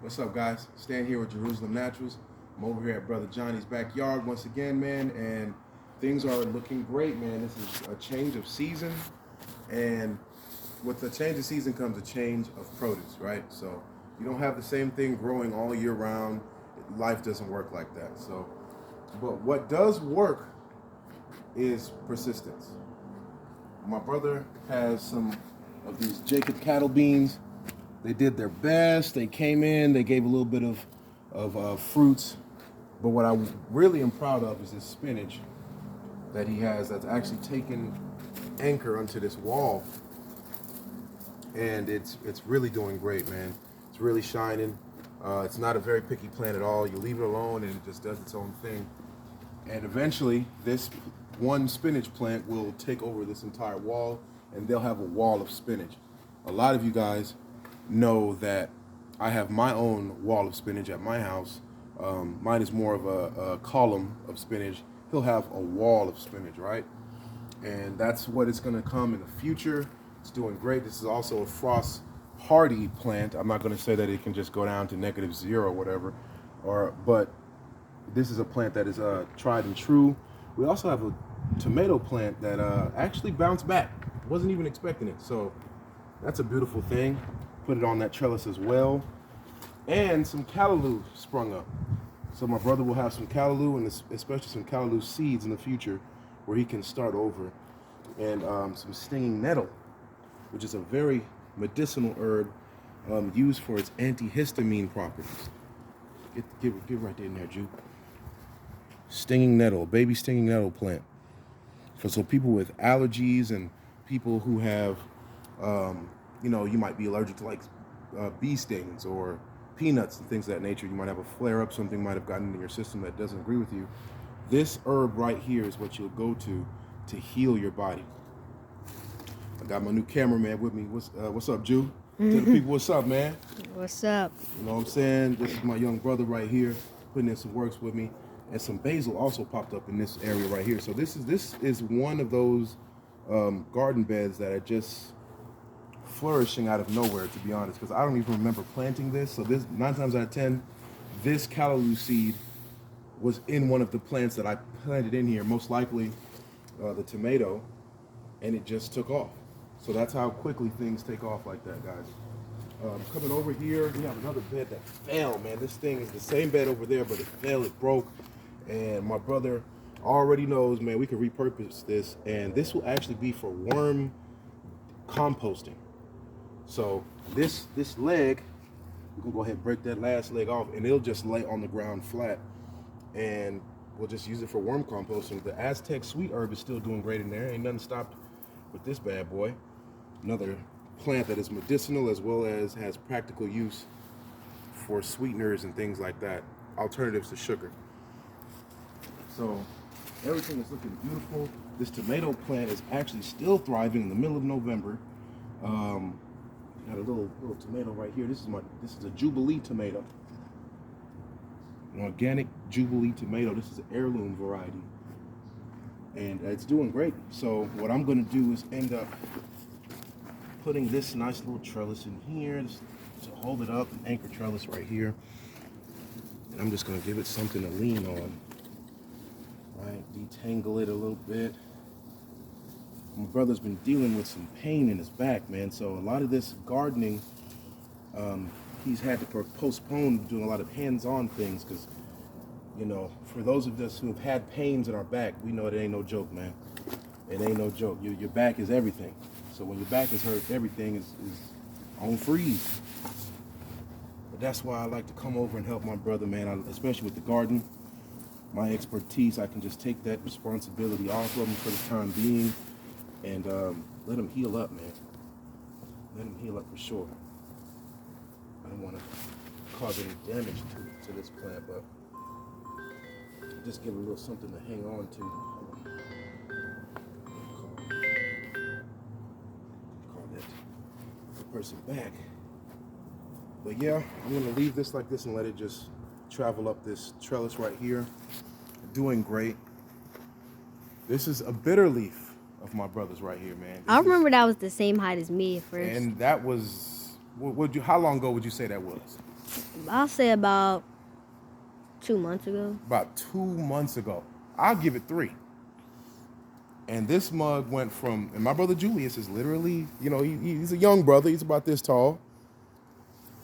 What's up, guys? Stan here with Jerusalem Naturals. I'm over here at Brother Johnny's backyard once again, man, and things are looking great, man. This is a change of season, and with the change of season comes a change of produce, right? So you don't have the same thing growing all year round. Life doesn't work like that. So, but what does work is persistence. My brother has some of these Jacob cattle beans. They did their best. They came in. They gave a little bit of fruits. But what I really am proud of is this spinach that he has that's actually taken anchor onto this wall, and it's really doing great, man. It's really shining. It's not a very picky plant at all. You leave it alone, and it just does its own thing. And eventually, this one spinach plant will take over this entire wall, and they'll have a wall of spinach. A lot of you guys know that I have my own wall of spinach at my house. Mine is more of a column of spinach. He'll have a wall of spinach, right? And that's what it's going to come in the future. It's doing great. This is also a frost hardy plant. I'm not going to say that it can just go down to -0 or whatever, but this is a plant that is tried and true. We also have a tomato plant that actually bounced back. Wasn't even expecting it. So that's a beautiful thing. Put it on that trellis as well. And some callaloo sprung up. So my brother will have some callaloo, and especially some callaloo seeds in the future where he can start over. And some stinging nettle, which is a very medicinal herb used for its antihistamine properties. Get right there in there, Jude. Stinging nettle, baby stinging nettle plant. So people with allergies and people who have, you might be allergic to like bee stings or peanuts and things of that nature. You might have a flare up, something might have gotten into your system that doesn't agree with you. This herb right here is what you'll go to heal your body. I got my new cameraman with me. What's up, Jew? Tell the people what's up, man. What's up? You know what I'm saying? This is my young brother right here, putting in some works with me. And some basil also popped up in this area right here. So this is one of those garden beds that are just flourishing out of nowhere, to be honest, because I don't even remember planting this. So this 9 times out of 10, this callaloo seed was in one of the plants that I planted in here, most likely the tomato, and it just took off. So that's how quickly things take off like that, guys. Coming over here, we have another bed that fell, man. This thing is the same bed over there, but it fell, it broke. And my brother already knows, man, we can repurpose this, and this will actually be for worm composting. So this leg, we can go ahead and break that last leg off, and it'll just lay on the ground flat, and we'll just use it for worm composting. The Aztec sweet herb is still doing great in there. Ain't nothing stopped with this bad boy. Another plant that is medicinal as well as has practical use for sweeteners and things like that, alternatives to sugar. So everything is looking beautiful. This tomato plant is actually still thriving in the middle of November. Got a little tomato right here. This is a Jubilee tomato, an organic Jubilee tomato. This is an heirloom variety, and it's doing great. So what I'm going to do is end up putting this nice little trellis in here to hold it up, an anchor trellis right here, and I'm just going to give it something to lean on. Right, detangle it a little bit. My brother's been dealing with some pain in his back, man. So a lot of this gardening, he's had to postpone doing a lot of hands-on things because, for those of us who have had pains in our back, we know it ain't no joke, man. It ain't no joke. Your back is everything. So when your back is hurt, everything is on freeze. But that's why I like to come over and help my brother, man, especially with the garden. My expertise, I can just take that responsibility off of him for the time being and let him heal up, man. Let him heal up for sure. I don't want to cause any damage to this plant, but just give a little something to hang on to. Call that person back. But yeah, I'm going to leave this like this and let it just travel up this trellis right here. Doing great. This is a bitter leaf of my brother's right here, man. I remember that was the same height as me at first. And that was, how long ago would you say that was? I'll say about 2 months ago. About 2 months ago. I'll give it 3. And this mug went from, and my brother Julius is literally, you know, he's a young brother. He's about this tall.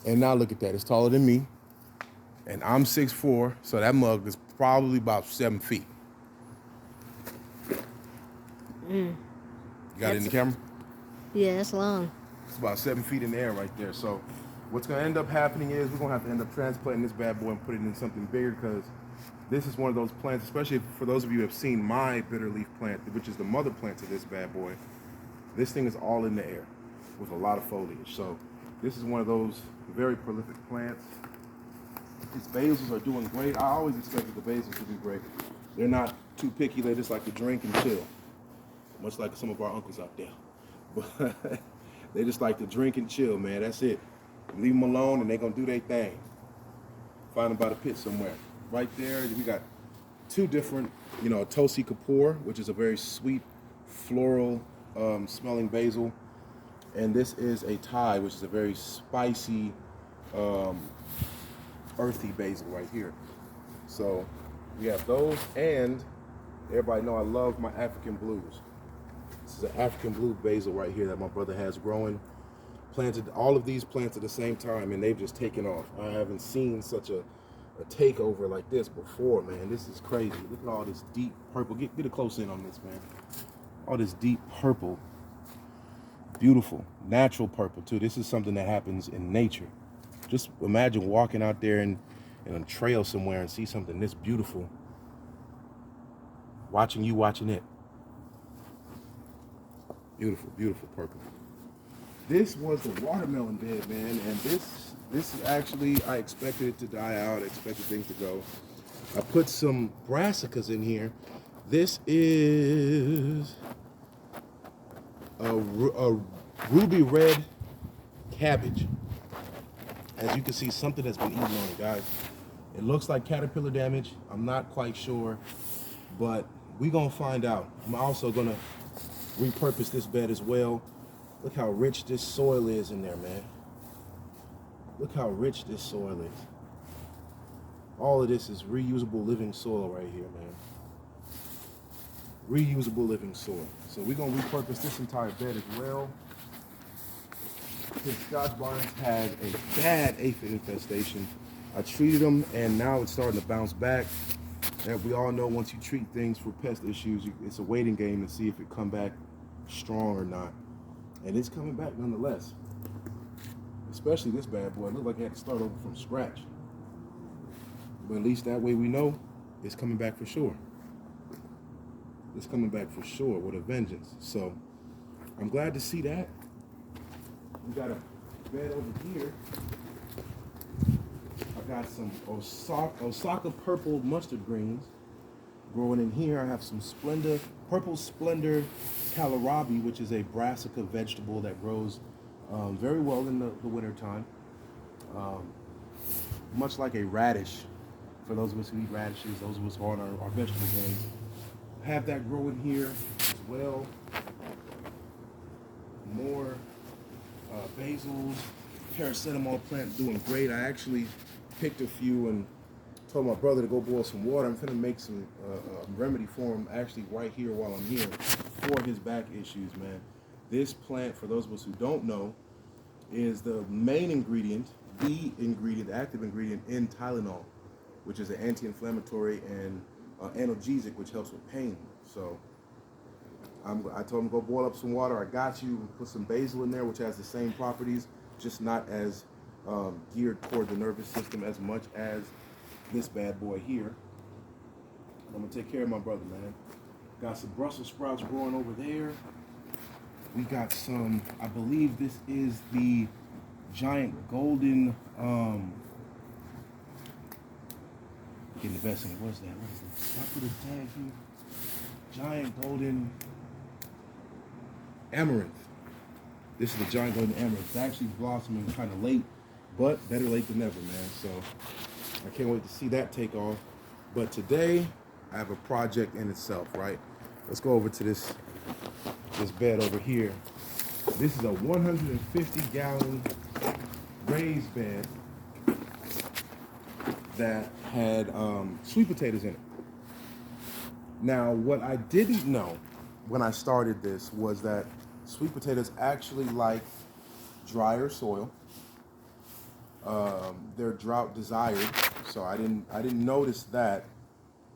And now look at that. It's taller than me. And I'm 6'4", so that mug is probably about 7 feet. You got it in the camera? Yeah, that's long. It's about 7 feet in the air right there. So what's going to end up happening is we're going to have to end up transplanting this bad boy and put it in something bigger, because this is one of those plants, especially for those of you who have seen my bitter leaf plant, which is the mother plant to this bad boy. This thing is all in the air with a lot of foliage. So this is one of those very prolific plants. These basils are doing great. I always expected the basils to do great. They're not too picky. They just like to drink and chill, much like some of our uncles out there. But they just like to drink and chill, man. That's it. Leave them alone and they're going to do their thing. Find them by the pit somewhere. Right there, we got 2 different, you know, Tosi Kapoor, which is a very sweet, floral smelling basil. And this is a Thai, which is a very spicy, earthy basil right here. So we have those, and everybody know I love my African blues. This is an African blue basil right here that my brother has growing. Planted all of these plants at the same time, and they've just taken off. I haven't seen such a takeover like this before, man. This is crazy. Look at all this deep purple. Get a close in on this, man. All this deep purple. Beautiful. Natural purple, too. This is something that happens in nature. Just imagine walking out there in a trail somewhere and see something this beautiful. Watching it. Beautiful, beautiful purple. This was the watermelon bed, man, and this is actually, I expected it to die out. I expected things to go. I put some brassicas in here. This is a ruby red cabbage. As you can see, something has been eaten on it, guys. It looks like caterpillar damage. I'm not quite sure, but we're gonna find out. I'm also gonna repurpose this bed as well. Look how rich this soil is in there, man. Look how rich this soil is. All of this is reusable living soil right here, man. Reusable living soil. So we're gonna repurpose this entire bed as well. This Scotch Barnes had a bad aphid infestation. I treated them, and now it's starting to bounce back. And we all know once you treat things for pest issues, it's a waiting game to see if it come back strong or not. And it's coming back nonetheless. Especially this bad boy. It looked like it had to start over from scratch. But at least that way we know it's coming back for sure. It's coming back for sure with a vengeance. So I'm glad to see that. We got a bed over here. I got some Osaka purple mustard greens growing in here. I have some purple splendor kohlrabi, which is a brassica vegetable that grows very well in the winter time. Much like a radish, for those of us who eat radishes, those of us who are on our vegetable game. Have that growing here as well. More basils, paracetamol plant doing great. I actually picked a few and told my brother to go boil some water. I'm gonna make some remedy for him actually right here while I'm here for his back issues, man. This plant, for those of us who don't know, is the main ingredient, the active ingredient in Tylenol, which is an anti-inflammatory and analgesic, which helps with pain. So I told him to go boil up some water. I got you. Put some basil in there, which has the same properties, just not as geared toward the nervous system as much as this bad boy here. I'm gonna take care of my brother, man. Got some Brussels sprouts growing over there. We got some, I believe this is the giant golden, getting the best thing. What is that? What is this? I put a tag here. Giant golden amaranth. This is the giant golden amaranth. It's actually blossoming kind of late, but better late than never, man. So I can't wait to see that take off. But today, I have a project in itself, right? Let's go over to this bed over here. This is a 150-gallon raised bed that had sweet potatoes in it. Now, what I didn't know when I started this was that sweet potatoes actually like drier soil. They're drought desired, so I didn't notice that.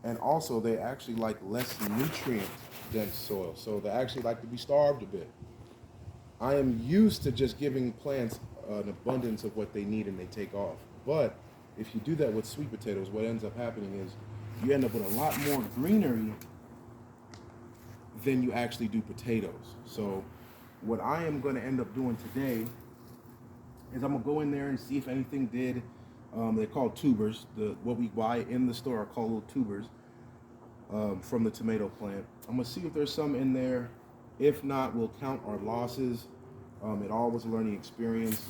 And also, they actually like less nutrient dense soil, so they actually like to be starved a bit. I am used to just giving plants an abundance of what they need and they take off. But if you do that with sweet potatoes, what ends up happening is you end up with a lot more greenery than you actually do potatoes. So what I am going to end up doing today is I'm going to go in there and see if anything did. They're called tubers. What we buy in the store are called little tubers from the tomato plant. I'm going to see if there's some in there. If not, we'll count our losses. It all was a learning experience.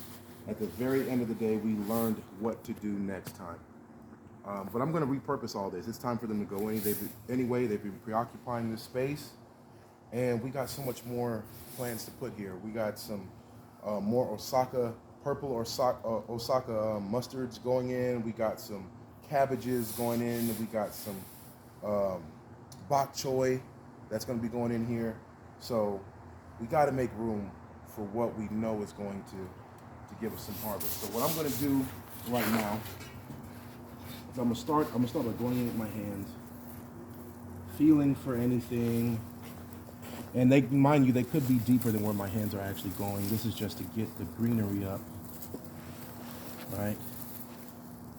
At the very end of the day, we learned what to do next time. But I'm going to repurpose all this. It's time for them to go anyway. They've been preoccupying this space. And we got so much more plants to put here. We got some more Osaka, purple Osaka mustards going in. We got some cabbages going in. We got some bok choy that's going to be going in here. So we got to make room for what we know is going to give us some harvest. So what I'm going to do right now is I'm going to start by going in with my hands, feeling for anything. And they, mind you, they could be deeper than where my hands are actually going. This is just to get the greenery up. Right?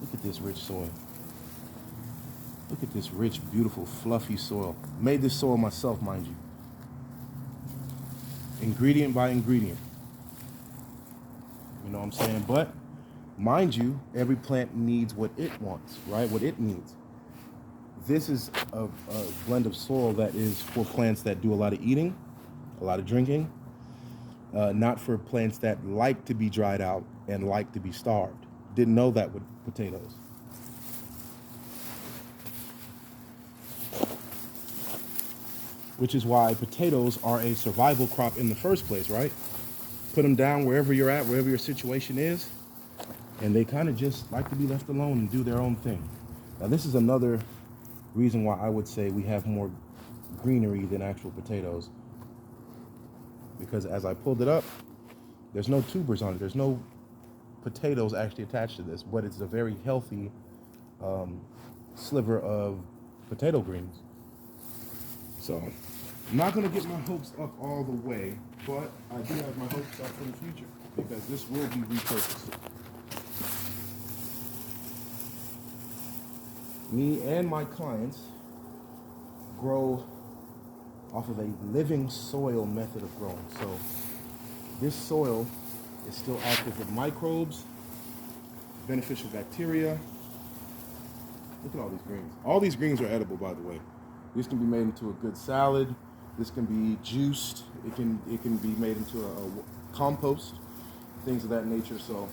Look at this rich soil. Look at this rich, beautiful, fluffy soil. Made this soil myself, mind you. Ingredient by ingredient. You know what I'm saying? But, mind you, every plant needs what it wants, right? What it needs. This is a blend of soil that is for plants that do a lot of eating, a lot of drinking, not for plants that like to be dried out and like to be starved. Didn't know that with potatoes. Which is why potatoes are a survival crop in the first place, right? Put them down wherever you're at, wherever your situation is, and they kind of just like to be left alone and do their own thing. Now, this is another reason why I would say we have more greenery than actual potatoes, because as I pulled it up, there's no tubers on it. There's no potatoes actually attached to this, but it's a very healthy sliver of potato greens. So I'm not going to get my hopes up all the way, but I do have my hopes up for the future because this will be repurposed. Me and my clients grow off of a living soil method of growing. So this soil is still active with microbes, beneficial bacteria. Look at all these greens. All these greens are edible, by the way. This can be made into a good salad. This can be juiced. It can be made into a compost, things of that nature. So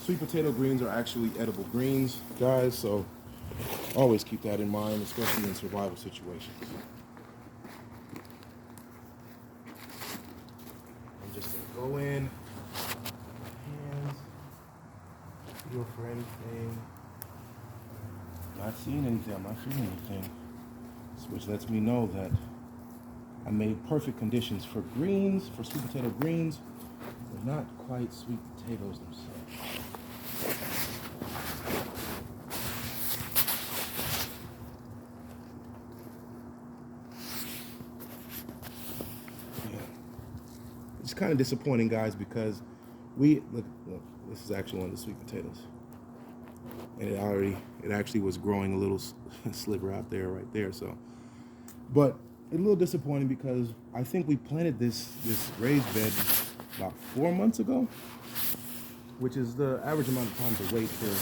sweet potato greens are actually edible greens, guys. So always keep that in mind, especially in survival situations. I'm just gonna go in, hands, feel for anything. Not seeing anything, I'm not feeling anything. Which lets me know that I made perfect conditions for greens, for sweet potato greens, but not quite sweet potatoes themselves. Yeah. It's kind of disappointing, guys, because look, this is actually one of the sweet potatoes. And it actually was growing a little sliver out there, right there, so. But a little disappointing because I think we planted this raised bed about 4 months ago, which is the average amount of time to wait for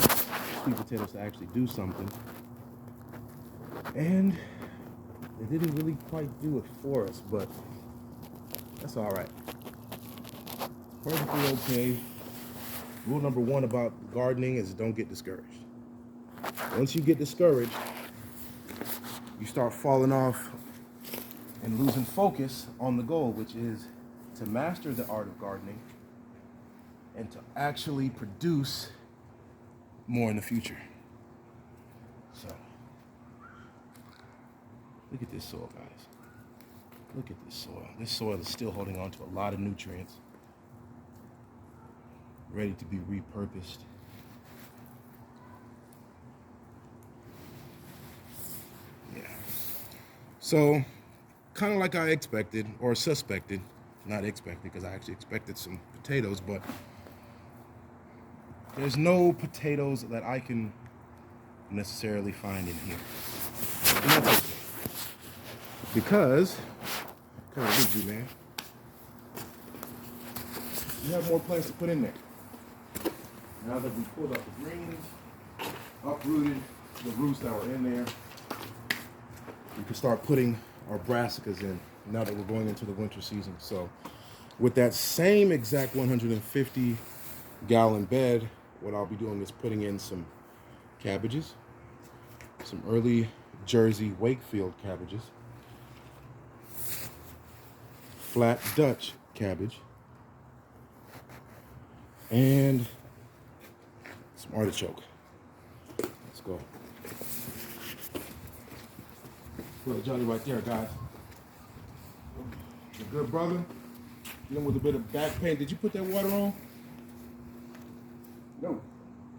sweet potatoes to actually do something. And it didn't really quite do it for us, but that's all right. Perfectly okay. Rule number 1 about gardening is don't get discouraged. Once you get discouraged, you start falling off and losing focus on the goal, which is to master the art of gardening and to actually produce more in the future. Look at this soil, guys. Look at this soil. This soil is still holding on to a lot of nutrients, ready to be repurposed. Yeah. So, kind of like I expected, or suspected, not expected, because I actually expected some potatoes, but there's no potatoes that I can necessarily find in here. And that's okay. Because, kind of did you, man? You have more plants to put in there. Now that we pulled up the greens, uprooted the roots that were in there, we can start putting our brassicas in now that we're going into the winter season. So with that same exact 150-gallon bed, what I'll be doing is putting in some cabbages, some early Jersey Wakefield cabbages, flat Dutch cabbage, and some artichoke. Let's go. Brother Johnny right there, guys. A good brother. Dealing with a bit of back pain. Did you put that water on? No.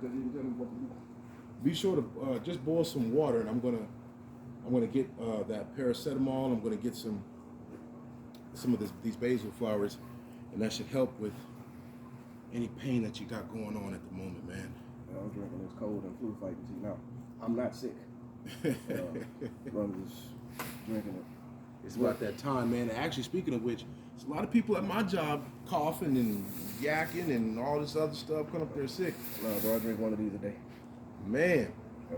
Because he was telling me what to do. Be sure to just boil some water, and I'm gonna get that paracetamol. I'm gonna get some of these basil flowers, and that should help with any pain that you got going on at the moment, man. I'm drinking this cold and flu fighting tea. Now, I'm not sick. I'm just drinking it. It's about that time, man. Actually, speaking of which, there's a lot of people at my job coughing and yakking and all this other stuff, coming up there sick. No, bro, I drink one of these a day. Man,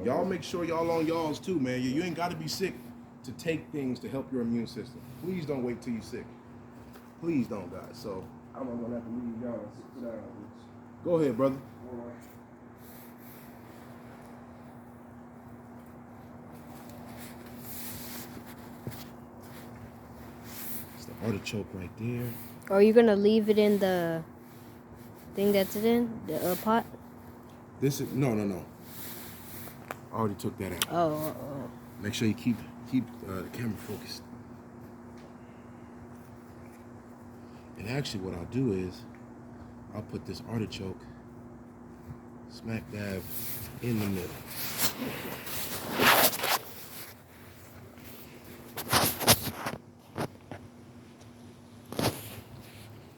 y'all make sure y'all on y'all's too, man. You ain't got to be sick to take things to help your immune system. Please don't wait till you're sick. Please don't, guys. So I'm gonna have to leave y'all and sit down. Go ahead, brother. All right. It's the artichoke right there. Are you gonna leave it in the thing that's it in the pot? This is no. I already took that out. Oh. Make sure you keep the camera focused. And actually, what I'll do is I'll put this artichoke smack dab in the middle.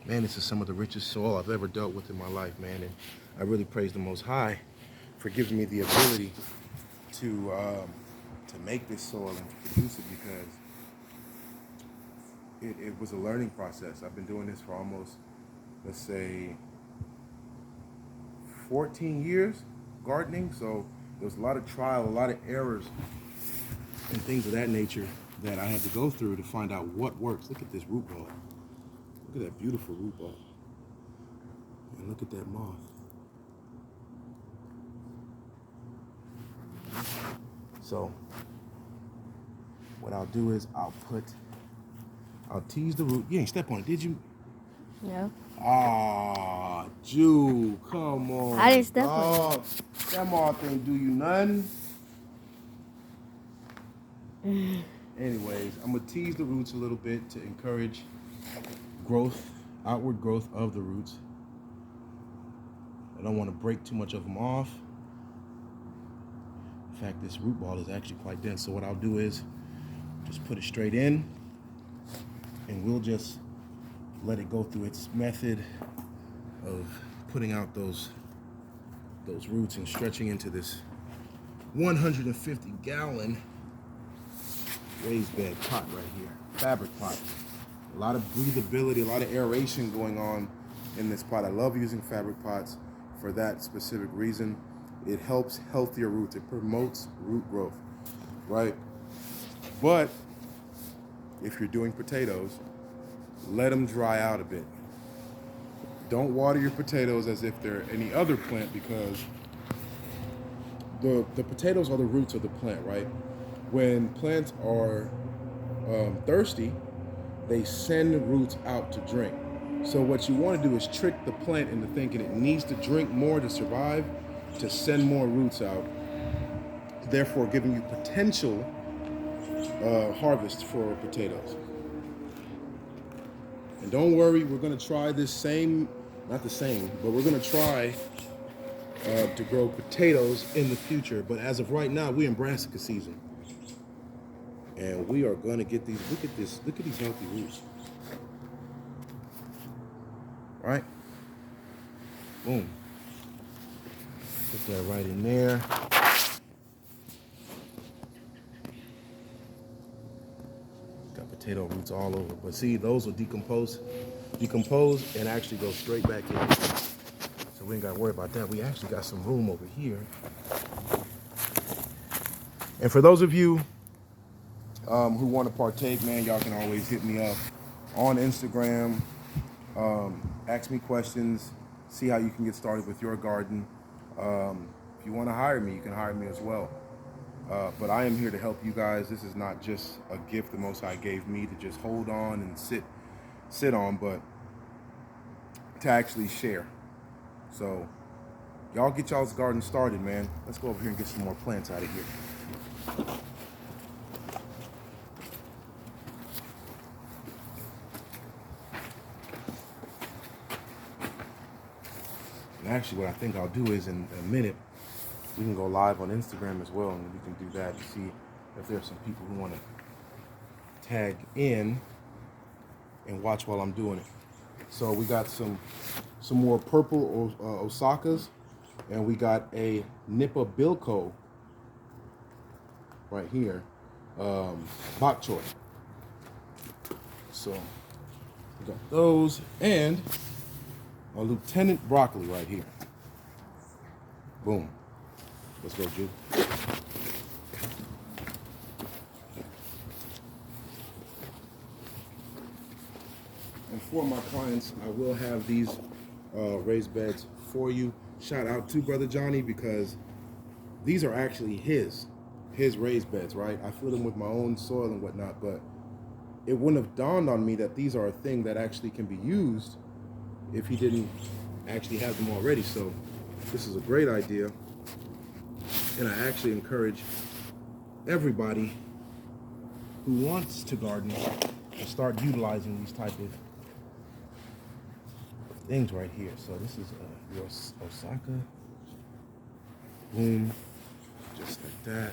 Man, this is some of the richest soil I've ever dealt with in my life, man. And I really praise the Most High for giving me the ability to make this soil and to produce it, because it was a learning process. I've been doing this for almost, let's say, 14 years gardening. So there was a lot of trial, a lot of errors, and things of that nature that I had to go through to find out what works. Look at this root ball. Look at that beautiful root ball. And look at that moth. So what I'll do is I'll tease the root. You ain't step on it, did you? No. Ah, Jew, come on. I didn't step on it. That moth ain't do you nothing. Anyways, I'm gonna tease the roots a little bit to encourage growth, outward growth of the roots. I don't want to break too much of them off. In fact, this root ball is actually quite dense. So what I'll do is just put it straight in, and we'll just let it go through its method of putting out those roots and stretching into this 150-gallon raised bed pot right here, fabric pot. A lot of breathability, a lot of aeration going on in this pot. I love using fabric pots for that specific reason. It helps healthier roots. It promotes root growth, right? But if you're doing potatoes, let them dry out a bit. Don't water your potatoes as if they're any other plant, because the potatoes are the roots of the plant, right? When plants are thirsty, they send roots out to drink. So what you want to do is trick the plant into thinking it needs to drink more to survive, to send more roots out, therefore giving you potential harvest for potatoes. And don't worry, we're gonna try this same, not the same, but we're gonna try to grow potatoes in the future. But as of right now, we're in brassica season. And we are gonna get these, look at this, look at these healthy roots. Right? Boom. Put that right in there. Got potato roots all over. But see, those will decompose and actually go straight back in. So we ain't gotta worry about that. We actually got some room over here. And for those of you who want to partake, man, y'all can always hit me up on Instagram. Ask me questions, see how you can get started with your garden. If you want to hire me, you can hire me as well. But I am here to help you guys. This is not just a gift the Most High gave me to just hold on and sit on, but to actually share. So y'all get y'all's garden started, man. Let's go over here and get some more plants out of here. And actually, what I think I'll do is in a minute, we can go live on Instagram as well, and we can do that to see if there's some people who want to tag in and watch while I'm doing it. So we got some more purple Osakas, and we got a Nipah Bilko right here, bok choy. So we got those, and a Lieutenant broccoli right here. Boom. Let's go, Jew. And for my clients, I will have these raised beds for you. Shout out to Brother Johnny, because these are actually his raised beds, right? I filled them with my own soil and whatnot, but it wouldn't have dawned on me that these are a thing that actually can be used if he didn't actually have them already. So this is a great idea, and I actually encourage everybody who wants to garden to start utilizing these type of things right here. So this is your Osaka. Boom, just like that.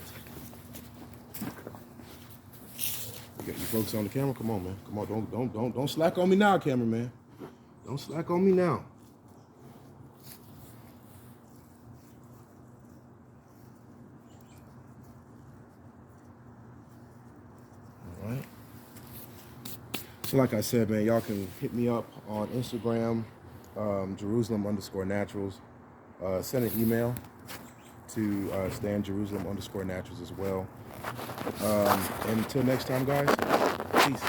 You got you folks on the camera. Come on, man. Come on, don't slack on me now, cameraman. Don't slack on me now. All right. So like I said, man, y'all can hit me up on Instagram, Jerusalem_naturals. Send an email to StanJerusalem_naturals as well. And until next time, guys, peace.